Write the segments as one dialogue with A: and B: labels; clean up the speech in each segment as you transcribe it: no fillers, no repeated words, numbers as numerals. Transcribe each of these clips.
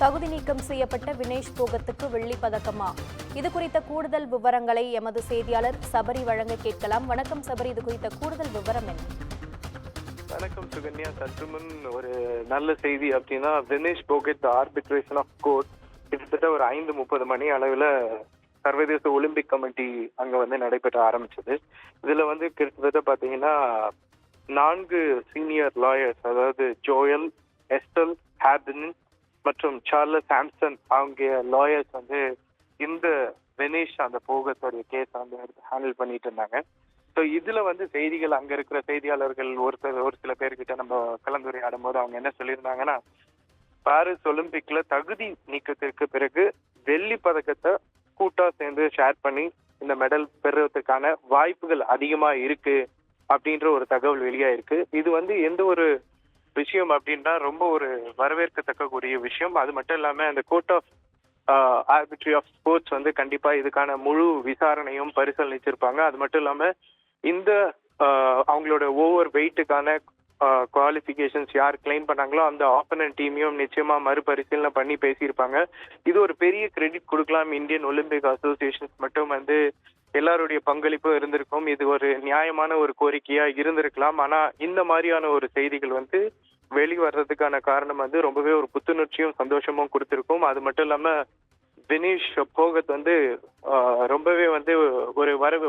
A: தகுதி நீக்கம் செய்யப்பட்ட வினேஷ் போகத்துக்கு வெள்ளி பதக்கமா? இது குறித்த கூடுதல் விவரங்களை எமது செய்தியாளர் சபரி வழங்க கேட்கலாம். வணக்கம் சபரி, இது குறித்த கூடுதல் விவரம் என்ன?
B: வணக்கம் சுகன்யா. சற்று முன் ஒரு நல்ல செய்தி அப்படின்னா, Vinesh Phogat arbitration of court கிட்டத்தட்ட ஒரு 5:30 மணி அளவில் சர்வதேச ஒலிம்பிக் கமிட்டி அங்க நடைபெற்ற ஆரம்பிச்சது. இதுல கிட்டத்தட்ட பாத்தீங்கன்னா 4 சீனியர் லாயர்ஸ், அதாவது ஜோயல், எஸ்டல், ஹேர்டன் மற்றும் சார்லஸ் சாம்சன் அவங்க லாயர்ஸ் இந்த வெனேஷ் அந்த போகத்தோடைய கேஸ் ஹேண்டில் பண்ணிட்டு இருந்தாங்க. ஸோ இதுல செய்திகள் அங்க இருக்கிற செய்தியாளர்கள் ஒரு சில பேர்கிட்ட நம்ம கலந்துரையாடும் போது அவங்க என்ன சொல்லியிருந்தாங்கன்னா, பாரிஸ் ஒலிம்பிக்ல தகுதி நீக்கத்திற்கு பிறகு வெள்ளி பதக்கத்தை கூட்டா சேர்ந்து ஷேர் பண்ணி இந்த மெடல் பெறுவதற்கான வாய்ப்புகள் அதிகமா இருக்கு அப்படின்ற ஒரு தகவல் வெளியாயிருக்கு. இது எந்த ஒரு விஷயம் அப்படின்னா ரொம்ப ஒரு வரவேற்கத்தக்க கூடிய விஷயம். அது மட்டும் இல்லாம அந்த court of arbitration of sports கண்டிப்பா இதுக்கான முழு விசாரணையும் பரிசீலிச்சிருப்பாங்க. அது மட்டும் இல்லாம இந்த அவங்களோட ஓவர் வெயிட்டுக்கான குவாலிஃபிகேஷன்ஸ் யார் கிளைம் பண்ணாங்களோ அந்த ஆப்பனன்ட் டீமையும் நிச்சயமா மறுபரிசீலனை பண்ணி பேசியிருப்பாங்க. இது ஒரு பெரிய கிரெடிட் கொடுக்கலாம் இந்தியன் ஒலிம்பிக் அசோசியேஷன்ஸ் மட்டும் எல்லாருடைய பங்களிப்பும் இருந்திருக்கும். இது ஒரு நியாயமான ஒரு கோரிக்கையா இருந்திருக்கலாம். ஆனா இந்த மாதிரியான ஒரு செய்திகள் வெளிவர்றதுக்கான காரணம் ரொம்பவே ஒரு புத்துணர்ச்சியும் சந்தோஷமும் கொடுத்திருக்கும். அது மட்டும் இல்லாம வினேஷ் போகத் ரொம்பவே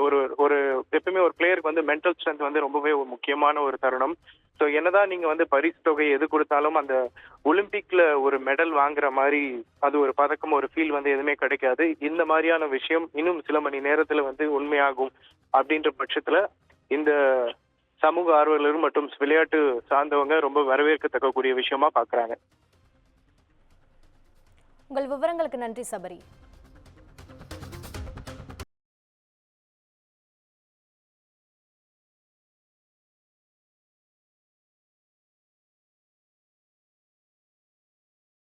B: ஒரு ஒரு எப்பவுமே ஒரு பிளேயருக்கு மென்டல் ஸ்ட்ரென்த் ரொம்பவே ஒரு முக்கியமான ஒரு தருணம். ஸோ என்னதான் நீங்க பரிசு தொகை எது கொடுத்தாலும் அந்த ஒலிம்பிக்ல ஒரு மெடல் வாங்குற மாதிரி அது ஒரு பதக்கம், ஒரு ஃபீல் எதுவுமே கிடைக்காது. இந்த மாதிரியான விஷயம் இன்னும் சில மணி நேரத்துல உண்மையாகும் அப்படின்ற பட்சத்துல இந்த சமூக ஆர்வலர்கள் மற்றும் விளையாட்டு சார்ந்தவங்க ரொம்ப வரவேற்கத்தக்க கூடிய விஷயமா பாக்குறாங்க.
A: உங்கள் விவரங்களுக்கு நன்றி சபரி.